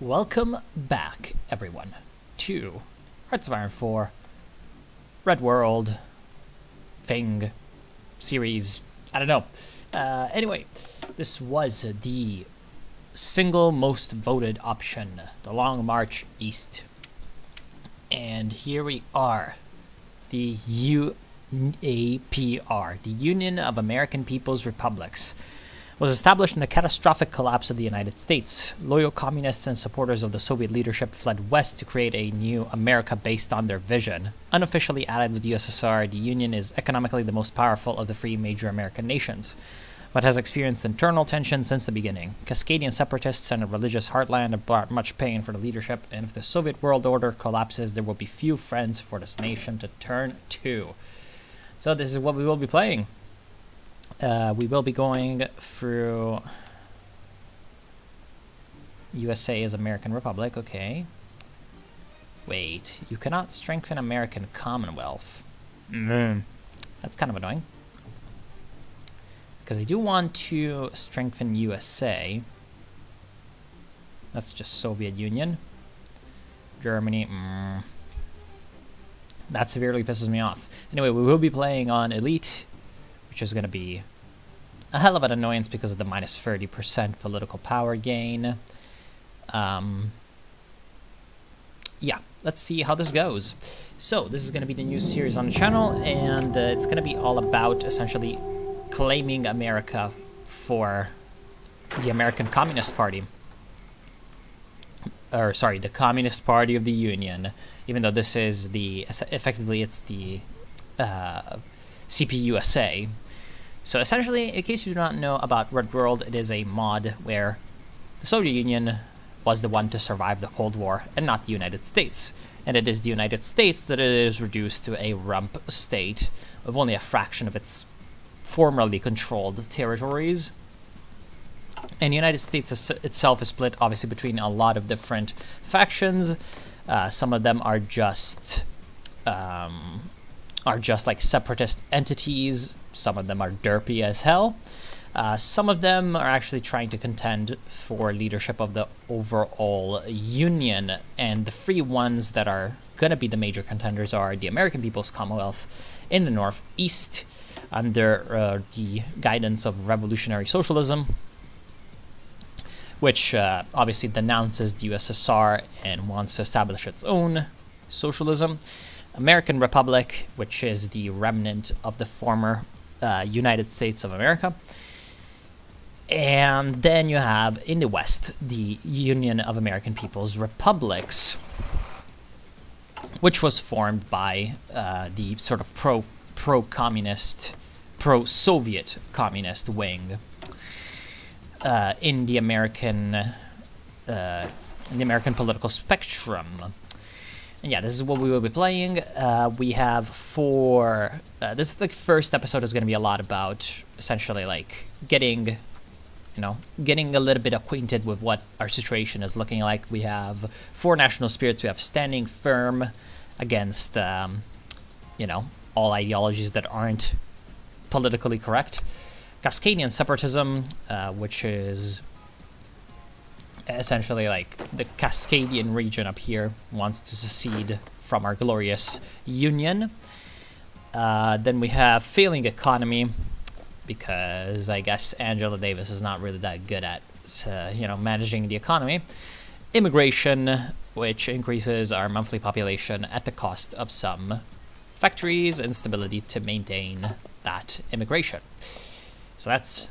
Welcome back, everyone, to Hearts of Iron 4, Red World, thing, series, I don't know. Anyway, this was the single most voted option, the Long March East. And here we are, the UAPR, the Union of American People's Republics, was established in the catastrophic collapse of the United States. Loyal communists and supporters of the Soviet leadership fled west to create a new America based on their vision. Unofficially allied with the USSR, the Union is economically the most powerful of the three major American nations, but has experienced internal tension since the beginning. Cascadian separatists and a religious heartland have brought much pain for the leadership, and if the Soviet world order collapses, there will be few friends for this nation to turn to. So this is what we will be playing. We will be going through USA as American Republic, okay. Wait, you cannot strengthen American Commonwealth. That's kind of annoying. Because I do want to strengthen USA. That's just Soviet Union. Germany, that severely pisses me off. Anyway, we will be playing on Elite, which is going to be a hell of an annoyance because of the minus 30% political power gain. Yeah, let's see how this goes. So, this is going to be the new series on the channel, and it's going to be all about essentially claiming America for the American Communist Party. Or, sorry, the Communist Party of the Union, even though this is the, effectively it's the CPUSA. So essentially, in case you do not know about Red World, it is a mod where the Soviet Union was the one to survive the Cold War and not the United States. And it is the United States that is reduced to a rump state of only a fraction of its formerly controlled territories. And the United States itself is split obviously between a lot of different factions. Some of them are just like separatist entities. Some of them are derpy as hell. Some of them are actually trying to contend for leadership of the overall Union. And the three ones that are going to be the major contenders are the American People's Commonwealth in the Northeast, under the guidance of revolutionary socialism, which obviously denounces the USSR and wants to establish its own socialism. American Republic, which is the remnant of the former United States of America. And then you have, in the West, the Union of American People's Republics, which was formed by the sort of pro-communist, pro-Soviet communist wing in the American political spectrum. And yeah, this is what we will be playing. We have four. This is the first episode is going to be a lot about essentially like getting a little bit acquainted with what our situation is looking like. We have four national spirits. We have standing firm against, all ideologies that aren't politically correct. Cascadian separatism, which is essentially like the Cascadian region up here wants to secede from our glorious Union. Then we have failing economy, because I guess Angela Davis is not really that good at managing the economy. Immigration, which increases our monthly population at the cost of some factories' instability to maintain that immigration. So that's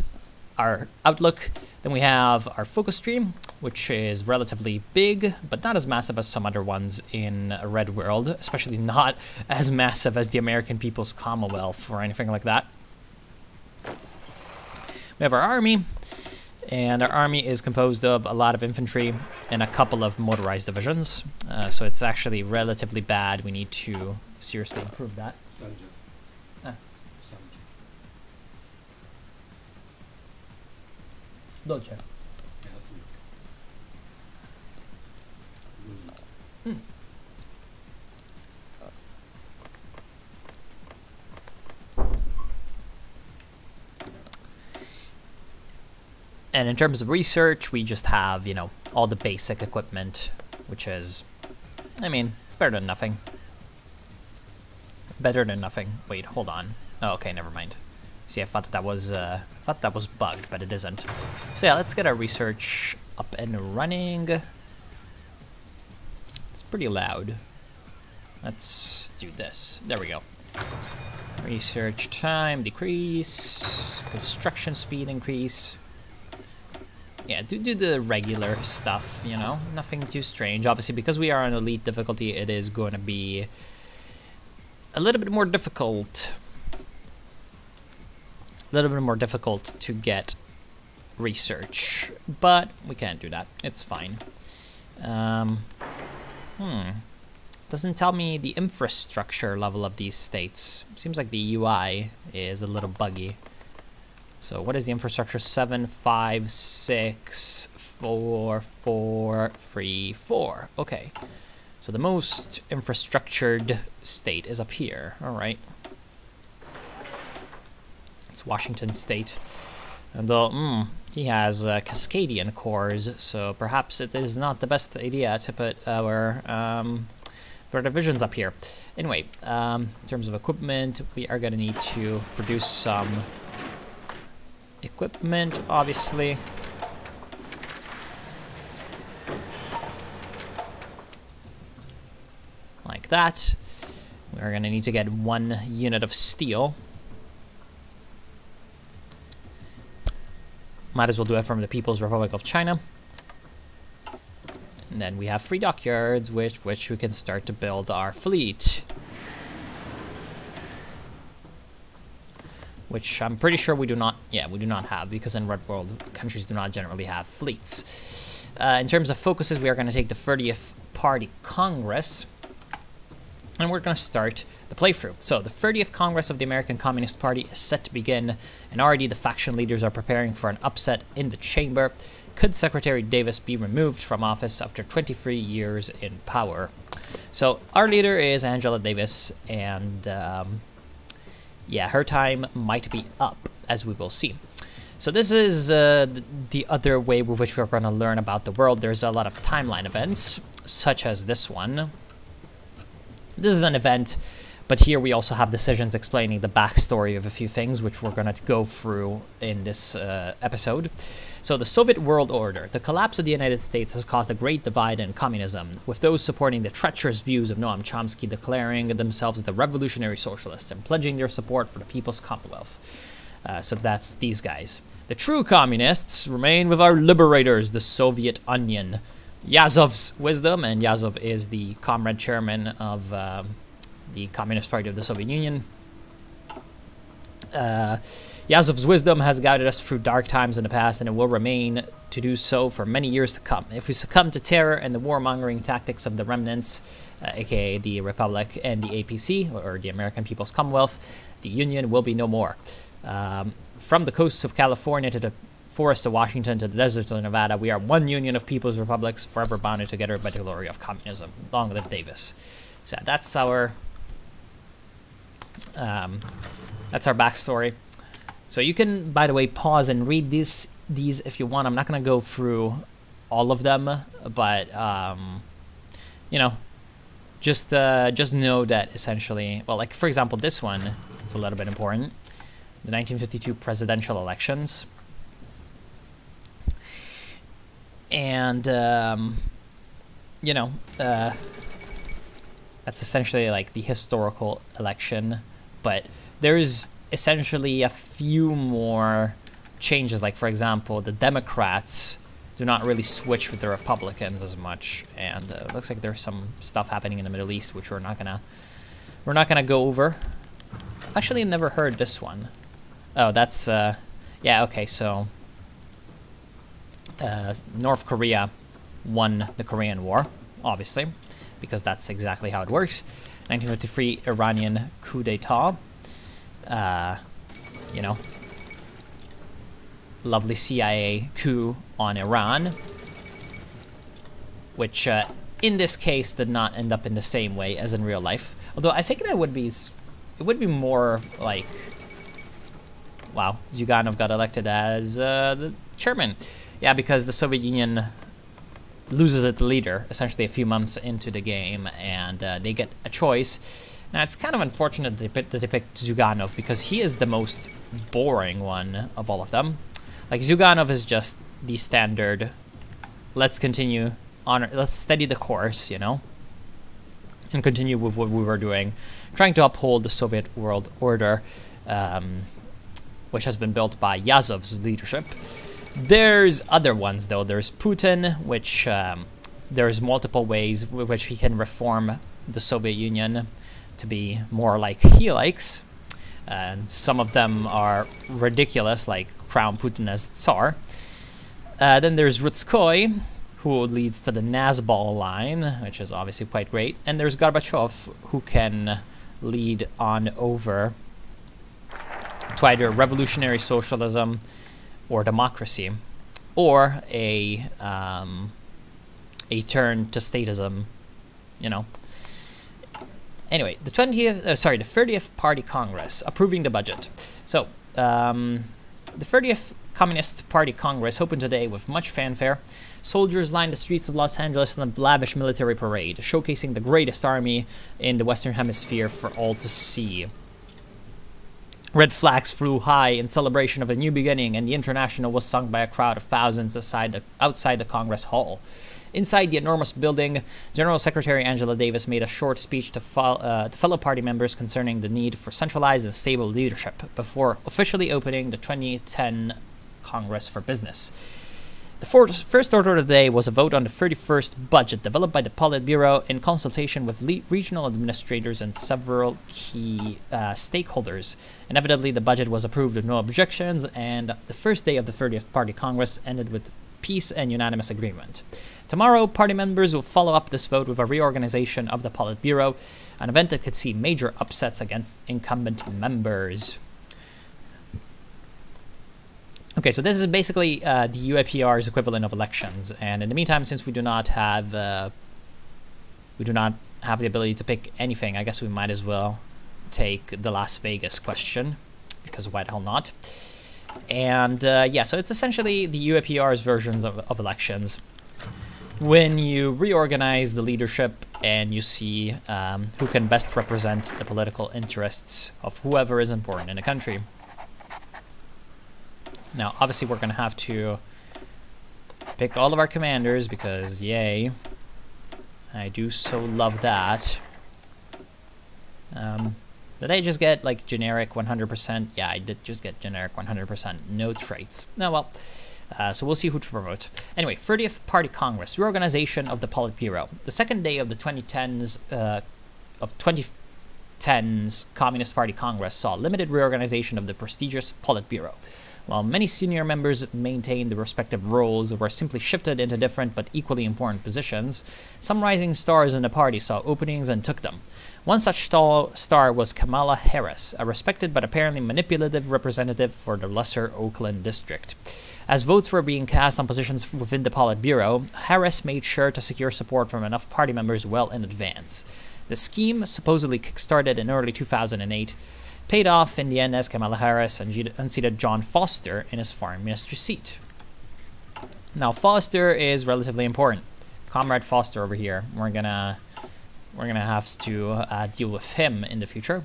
our outlook. Then we have our focus stream, which is relatively big, but not as massive as some other ones in Red World, especially not as massive as the American People's Commonwealth or anything like that. We have our army, and our army is composed of a lot of infantry and a couple of motorized divisions, so it's actually relatively bad. We need to seriously improve that. Dolce. And in terms of research, we just have, you know, all the basic equipment, which is, I mean, it's better than nothing. Better than nothing. Wait, hold on. Oh, okay, never mind. See, I thought that was bugged, but it isn't. So yeah, let's get our research up and running. It's pretty loud. Let's do this. There we go. Research time decrease. Construction speed increase. Yeah, do the regular stuff, you know, nothing too strange. Obviously, because we are on elite difficulty, it is going to be a little bit more difficult. A little bit more difficult to get research, but we can't do that. It's fine. Doesn't tell me the infrastructure level of these states. Seems like the UI is a little buggy. So what is the infrastructure? 7, 5, 6, 4, 4, 3, 4. Okay. So the most infrastructured state is up here. All right. It's Washington State. And he has Cascadian cores, so perhaps it is not the best idea to put our divisions up here. Anyway, in terms of equipment, we are going to need to produce some equipment, obviously. Like that. We're going to need to get 1 unit of steel. Might as well do it from the People's Republic of China. And then we have 3 dockyards, which we can start to build our fleet. Which I'm pretty sure we do not have, because in Red World, countries do not generally have fleets. In terms of focuses, we are going to take the 30th Party Congress, and we're going to start the playthrough. So the 30th Congress of the American Communist Party is set to begin, and already the faction leaders are preparing for an upset in the chamber. Could Secretary Davis be removed from office after 23 years in power? So our leader is Angela Davis, and yeah, her time might be up, as we will see. So this is the other way with which we're going to learn about the world. There's a lot of timeline events, such as this one. This is an event, but here we also have decisions explaining the backstory of a few things, which we're going to go through in this episode. So the Soviet world order. The collapse of the United States has caused a great divide in communism, with those supporting the treacherous views of Noam Chomsky declaring themselves the revolutionary socialists and pledging their support for the People's Commonwealth. So that's these guys. The true communists remain with our liberators, the Soviet Onion. Yazov's wisdom, and Yazov is the comrade chairman of the Communist Party of the Soviet Union. Yazov's wisdom has guided us through dark times in the past, and it will remain to do so for many years to come. If we succumb to terror and the warmongering tactics of the remnants, aka the Republic and the APC, or the American People's Commonwealth, the Union will be no more. From the coasts of California to the forests of Washington to the deserts of Nevada, we are one union of people's republics, forever bounded together by the glory of communism. Long live Davis. So that's our backstory. So you can, by the way, pause and read these if you want. I'm not going to go through all of them, but you know, just know that essentially, well, like for example, this one, it's a little bit important. The 1952 presidential elections. And, you know, that's essentially like the historical election, but there's essentially a few more changes. Like, for example, the Democrats do not really switch with the Republicans as much, and it looks like there's some stuff happening in the Middle East which we're not gonna go over. I've actually never heard this one. Oh, that's yeah, okay, so North Korea won the Korean War, obviously, because that's exactly how it works. 1953 Iranian coup d'etat. You know, lovely CIA coup on Iran, which in this case did not end up in the same way as in real life. Although I think that would be, it would be more like, wow, Zyuganov got elected as the chairman. Yeah, because the Soviet Union loses its leader essentially a few months into the game, and they get a choice. Now, it's kind of unfortunate that they picked Zyuganov, because he is the most boring one of all of them. Like, Zyuganov is just the standard, let's continue on, let's steady the course, you know, and continue with what we were doing, trying to uphold the Soviet world order, which has been built by Yazov's leadership. There's other ones, though. There's Putin, which there's multiple ways with which he can reform the Soviet Union to be more like he likes. Some of them are ridiculous, like crown Putin as Tsar. Then there's Rutskoy, who leads to the Nazbol line, which is obviously quite great. And there's Gorbachev, who can lead on over to either revolutionary socialism or democracy, or a turn to statism, you know. Anyway, the 30th Party Congress approving the budget. So, the 30th Communist Party Congress opened today with much fanfare. Soldiers lined the streets of Los Angeles in a lavish military parade, showcasing the greatest army in the Western Hemisphere for all to see. Red flags flew high in celebration of a new beginning, and the International was sung by a crowd of thousands outside the Congress Hall. Inside the enormous building, General Secretary Angela Davis made a short speech to fellow party members concerning the need for centralized and stable leadership before officially opening the 2010 Congress for business. The first order of the day was a vote on the 31st budget developed by the Politburo in consultation with regional administrators and several key stakeholders. Inevitably, the budget was approved with no objections, and the first day of the 30th Party Congress ended with peace and unanimous agreement. Tomorrow, party members will follow up this vote with a reorganization of the Politburo, an event that could see major upsets against incumbent members. Okay, so this is basically the UAPR's equivalent of elections, and in the meantime, since we do not have the ability to pick anything, I guess we might as well take the Las Vegas question, because why the hell not? And yeah, so it's essentially the UAPR's versions of elections. When you reorganize the leadership and you see who can best represent the political interests of whoever is important in the country. Now, obviously, we're going to have to pick all of our commanders because, yay, I do so love that. Did I just get, like, generic 100%? Yeah, I did just get generic 100%. No traits. Oh, well. So we'll see who to promote. Anyway, 30th Party Congress, reorganization of the Politburo. The second day of the 2010's Communist Party Congress saw limited reorganization of the prestigious Politburo. While many senior members maintained their respective roles or were simply shifted into different but equally important positions, some rising stars in the party saw openings and took them. One such star was Kamala Harris, a respected but apparently manipulative representative for the lesser Oakland district. As votes were being cast on positions within the Politburo, Harris made sure to secure support from enough party members well in advance. The scheme, supposedly kick-started in early 2008, paid off in the end as Kamala Harris unseated John Foster in his foreign ministry seat. Now, Foster is relatively important. Comrade Foster over here. We're gonna have to deal with him in the future.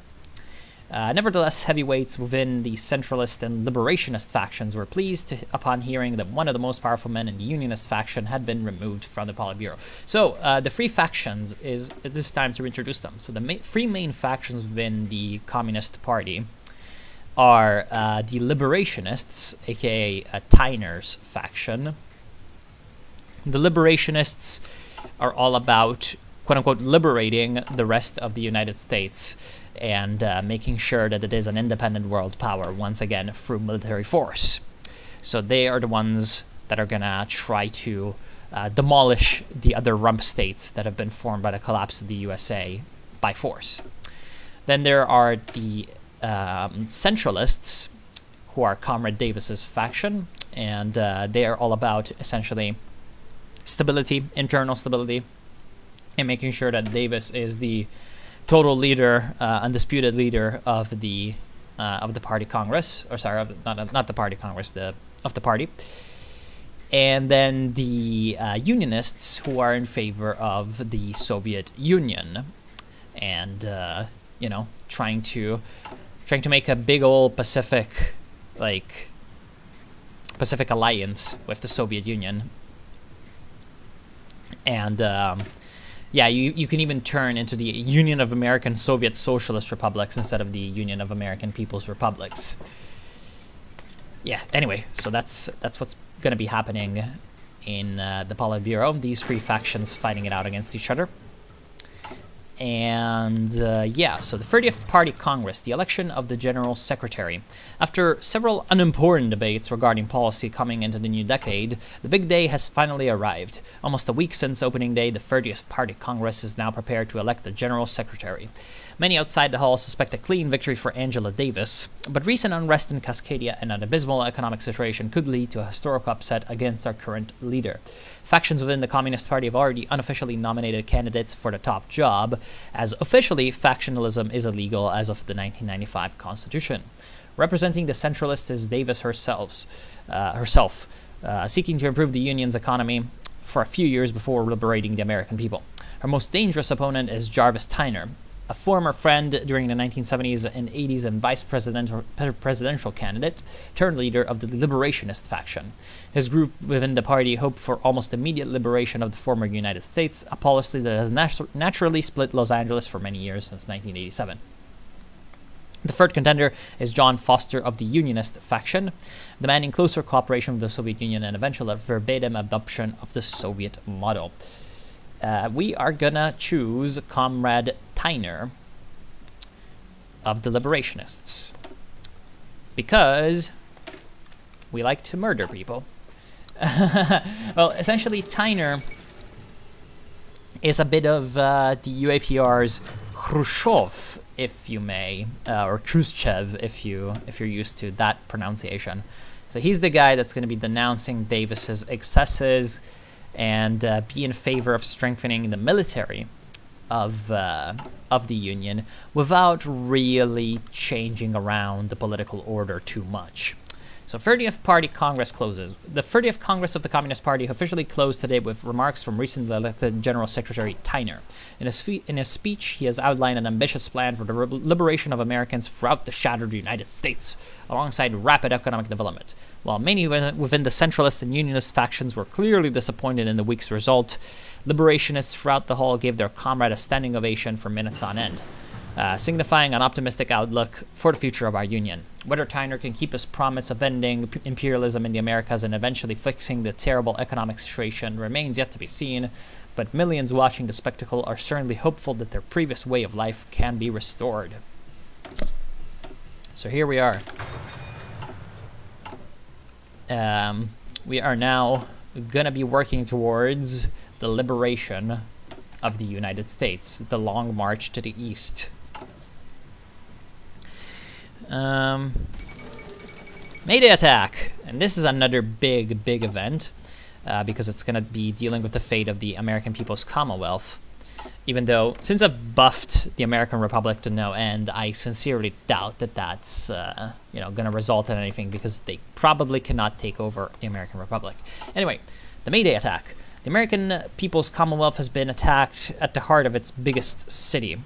Nevertheless, heavyweights within the centralist and liberationist factions were pleased upon hearing that one of the most powerful men in the unionist faction had been removed from the Politburo. So, the three factions is this time to introduce them. So, the three main factions within the Communist Party are the Liberationists, aka Tyner's faction. The Liberationists are all about, quote-unquote, liberating the rest of the United States and making sure that it is an independent world power, once again, through military force. So they are the ones that are going to try to demolish the other rump states that have been formed by the collapse of the USA by force. Then there are the Centralists, who are Comrade Davis's faction, and they are all about, essentially, stability, internal stability, and making sure that Davis is the total leader, undisputed leader of the Party Congress, or sorry, not the Party Congress, of the party. and then the Unionists, who are in favor of the Soviet Union, and you know, trying to make a big old Pacific alliance with the Soviet Union. And yeah, you can even turn into the Union of American Soviet Socialist Republics instead of the Union of American People's Republics. Yeah, anyway, so that's what's going to be happening in the Politburo. These three factions fighting it out against each other. And yeah, so the 30th Party Congress, the election of the General Secretary. After several unimportant debates regarding policy coming into the new decade, the big day has finally arrived. Almost a week since opening day, the 30th Party Congress is now prepared to elect the General Secretary. Many outside the hall suspect a clean victory for Angela Davis, but recent unrest in Cascadia and an abysmal economic situation could lead to a historic upset against our current leader. Factions within the Communist Party have already unofficially nominated candidates for the top job, as officially factionalism is illegal as of the 1995 Constitution. Representing the centralists is Davis herself, seeking to improve the Union's economy for a few years before liberating the American people. Her most dangerous opponent is Jarvis Tyner, a former friend during the 1970s and 80s and vice presidential candidate, turned leader of the Liberationist faction. His group within the party hoped for almost immediate liberation of the former United States, a policy that has naturally split Los Angeles for many years since 1987. The third contender is John Foster of the Unionist faction, demanding closer cooperation with the Soviet Union and eventual verbatim adoption of the Soviet model. We are gonna choose Comrade Tyner of the Liberationists because we like to murder people. Well, essentially, Tyner is a bit of the UAPR's Khrushchev, if you may, or Khrushchev, if you're used to that pronunciation. So he's the guy that's going to be denouncing Davis's excesses and be in favor of strengthening the military of the Union without really changing around the political order too much. So 30th Party Congress closes. The 30th Congress of the Communist Party officially closed today with remarks from recently elected General Secretary Tyner. In his speech, he has outlined an ambitious plan for the liberation of Americans throughout the shattered United States, alongside rapid economic development. While many within the centralist and unionist factions were clearly disappointed in the week's result, liberationists throughout the hall gave their comrade a standing ovation for minutes on end, signifying an optimistic outlook for the future of our Union. Whether Tyner can keep his promise of ending imperialism in the Americas and eventually fixing the terrible economic situation remains yet to be seen, but millions watching the spectacle are certainly hopeful that their previous way of life can be restored. So here we are. We are now gonna be working towards the liberation of the United States, the long march to the east. Mayday attack, and this is another big event because it's going to be dealing with the fate of the American People's Commonwealth. Even though, since I've buffed the American Republic to no end, I sincerely doubt that that's going to result in anything because they probably cannot take over the American Republic. Anyway, the Mayday attack. The American People's Commonwealth has been attacked at the heart of its biggest city.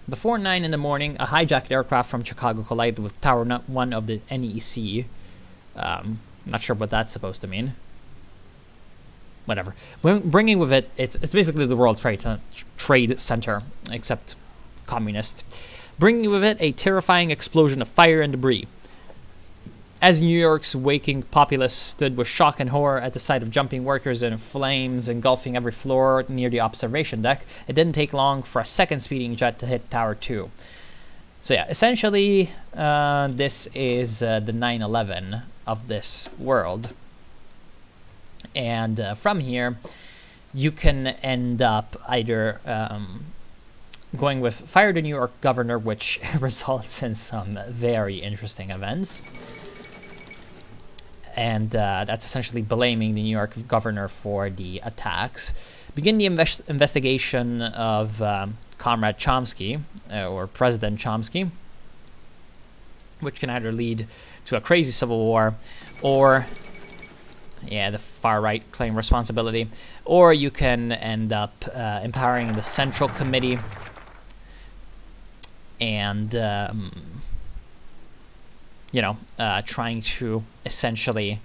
Before 9 in the morning, a hijacked aircraft from Chicago collided with Tower 1 of the NEC. Not sure what that's supposed to mean. Whatever. Bringing with it, it's basically the World Trade Center, except communist. Bringing with it a terrifying explosion of fire and debris. As New York's waking populace stood with shock and horror at the sight of jumping workers in flames engulfing every floor near the observation deck, it didn't take long for a second speeding jet to hit Tower 2. So yeah, essentially, this is the 9/11 of this world. And from here, you can end up either going with Fire the New York Governor, which results in some very interesting events. And that's essentially blaming the New York governor for the attacks. Begin the investigation of Comrade Chomsky, or President Chomsky, which can either lead to a crazy civil war, or Yeah, the far right claim responsibility. Or you can end up empowering the Central Committee and, you know, trying to essentially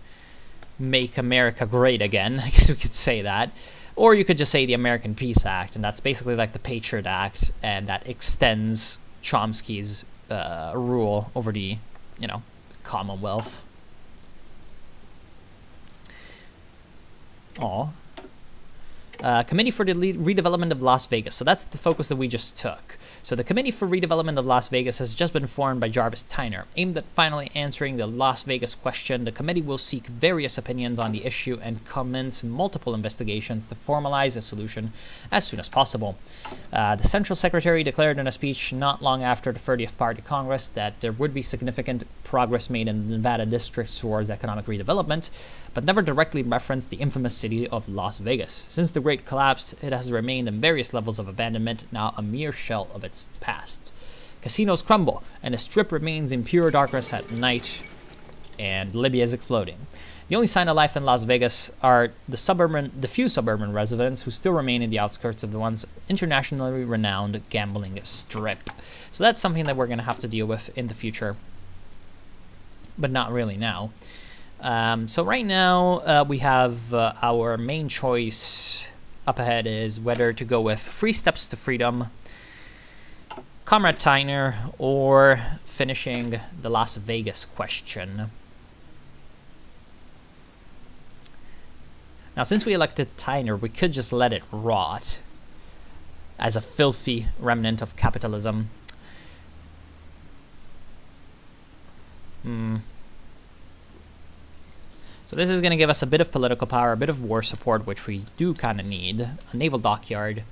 make America great again. I guess we could say that. Or you could just say the American Peace Act, and that's basically like the Patriot Act, and that extends Chomsky's rule over the, you know, Commonwealth. Committee for the Redevelopment of Las Vegas. So that's the focus that we just took. So the Committee for Redevelopment of Las Vegas has just been formed by Jarvis Tyner. Aimed at finally answering the Las Vegas question, the committee will seek various opinions on the issue and commence multiple investigations to formalize a solution as soon as possible. The Central Secretary declared in a speech not long after the 30th Party Congress that there would be significant progress made in the Nevada districts towards economic redevelopment, but never directly referenced the infamous city of Las Vegas. Since the Great Collapse, it has remained in various levels of abandonment, now a mere shell of its past. Casinos crumble, and the Strip remains in pure darkness at night, and Libya is exploding. The only sign of life in Las Vegas are the few suburban residents who still remain in the outskirts of the once internationally renowned gambling strip. So that's something that we're going to have to deal with in the future, but not really now. So right now, we have our main choice up ahead is whether to go with 3 Steps to Freedom, Comrade Tyner, or finishing the Las Vegas question. Now, since we elected Tyner, we could just let it rot as a filthy remnant of capitalism. So this is going to give us a bit of political power, a bit of war support, which we do kind of need. A naval dockyard.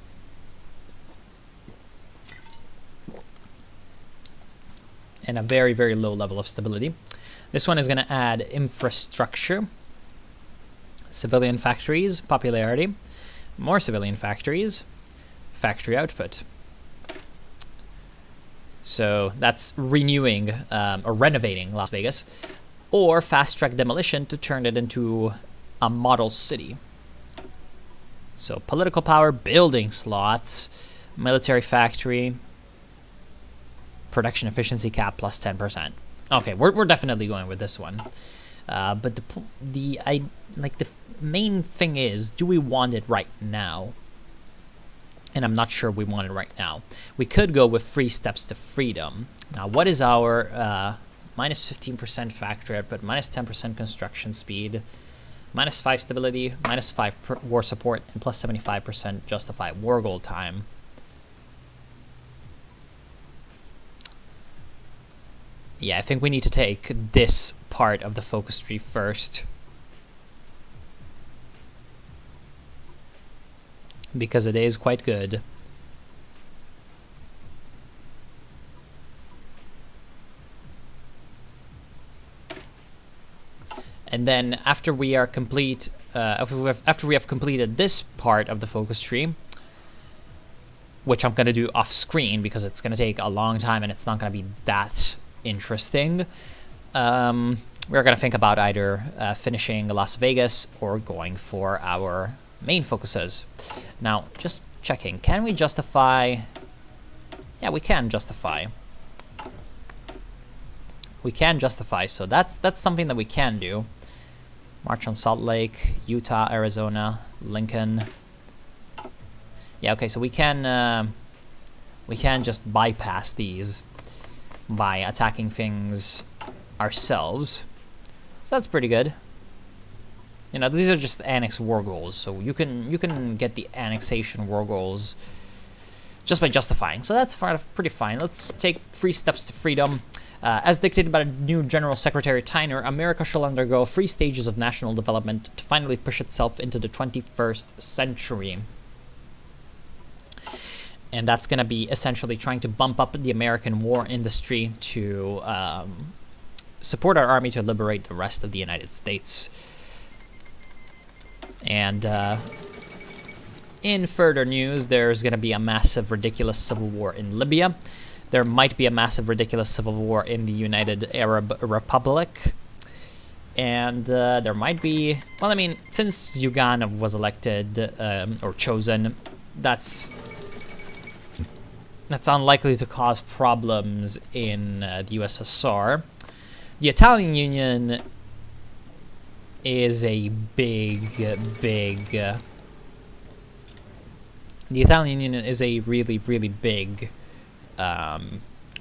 And a very, very low level of stability. This one is going to add infrastructure, civilian factories, popularity, more civilian factories, factory output. So that's renewing or renovating Las Vegas. Or fast-track demolition to turn it into a model city. So political power, building slots, military factory, production efficiency cap plus 10%. Okay, we're definitely going with this one. But the main thing is, do we want it right now? And I'm not sure we want it right now. We could go with 3 Steps to Freedom. Now, what is our minus 15% factory output, minus 10% construction speed, minus 5 stability, minus 5 war support, and plus 75% justify war goal time? Yeah, I think we need to take this part of the focus tree first, because it is quite good. And then after we are complete, after we have completed this part of the focus tree, which I'm gonna do off screen because it's gonna take a long time and it's not gonna be that interesting, we're gonna think about either finishing Las Vegas or going for our main focuses. Now, just checking, can we justify? Yeah, we can justify. We can justify, so that's something that we can do. March on Salt Lake, Utah, Arizona, Lincoln. Yeah, okay, so we can just bypass these by attacking things ourselves. So that's pretty good. You know, these are just annex war goals, so you can get the annexation war goals just by justifying. So that's pretty fine. Let's take 3 Steps to Freedom. As dictated by the new General Secretary Tyner, America shall undergo 3 stages of national development to finally push itself into the 21st century. And that's going to be essentially trying to bump up the American war industry to support our army to liberate the rest of the United States. And in further news, there's going to be a massive, ridiculous civil war in Libya. There might be a massive, ridiculous civil war in the United Arab Republic. And there might be, well, I mean, since Uganda was elected or chosen, that's unlikely to cause problems in the USSR. The Italian Union is a big. The Italian Union is a really, really big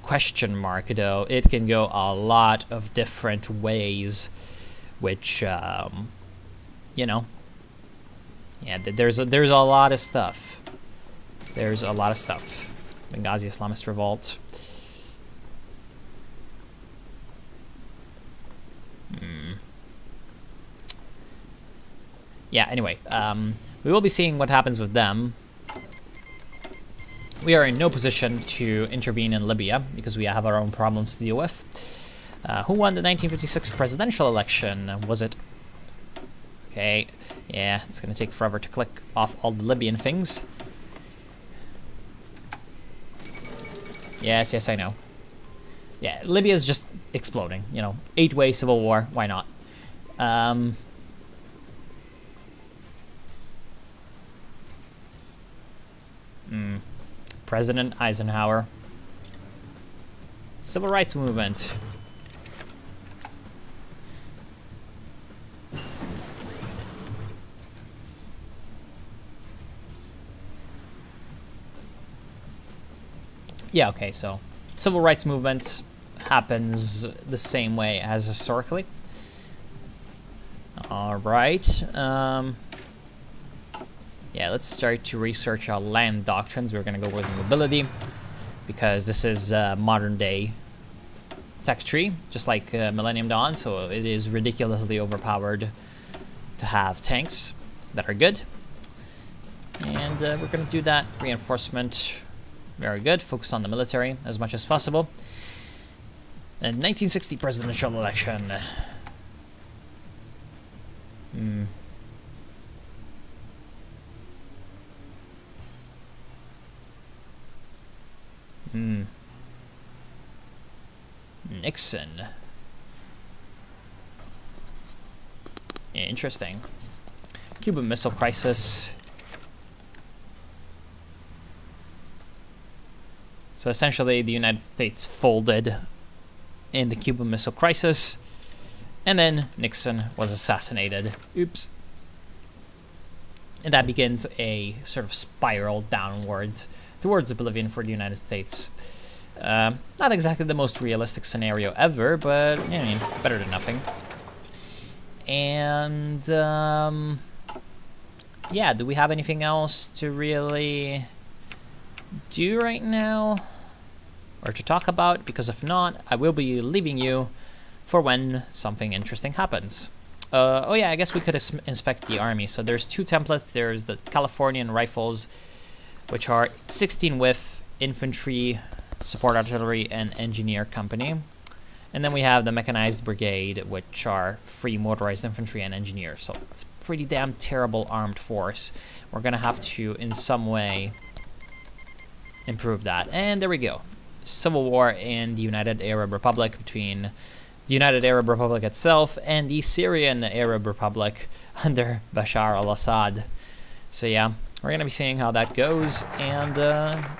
question mark, though. It can go a lot of different ways, which, you know, yeah, there's a lot of stuff. There's a lot of stuff. Benghazi Islamist revolt. Yeah, anyway, we will be seeing what happens with them. We are in no position to intervene in Libya because we have our own problems to deal with. Who won the 1956 presidential election? Was it? Okay, yeah, it's gonna take forever to click off all the Libyan things. Yes, I know. Yeah, Libya is just exploding, you know. 8-way civil war, why not? President Eisenhower. Civil rights movement. Yeah, okay, so civil rights movement happens the same way as historically. All right. Yeah, let's start to research our land doctrines. We're going to go with mobility because this is modern day tech tree, just like Millennium Dawn, so it is ridiculously overpowered to have tanks that are good. And we're going to do that. Reinforcement, very good. Focus on the military as much as possible. And 1960 presidential election. Nixon. Interesting. Cuban Missile Crisis. So essentially, the United States folded in the Cuban Missile Crisis, and then Nixon was assassinated. Oops. And that begins a sort of spiral downwards towards oblivion for the United States. Not exactly the most realistic scenario ever, but I mean, better than nothing. And yeah, do we have anything else to really do right now or to talk about? Because if not, I will be leaving you for when something interesting happens. Oh yeah, I guess we could inspect the army. So there's two templates. There's the Californian Rifles, which are 16 width infantry, support artillery, and engineer company. And then we have the Mechanized Brigade, which are free motorized infantry and engineers. So it's a pretty damn terrible armed force. We're gonna have to, in some way, improve that. And there we go. Civil war in the United Arab Republic between the United Arab Republic itself and the Syrian Arab Republic under Bashar al-Assad. So yeah, we're gonna be seeing how that goes, and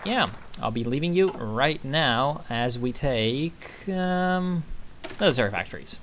yeah, I'll be leaving you right now as we take military factories.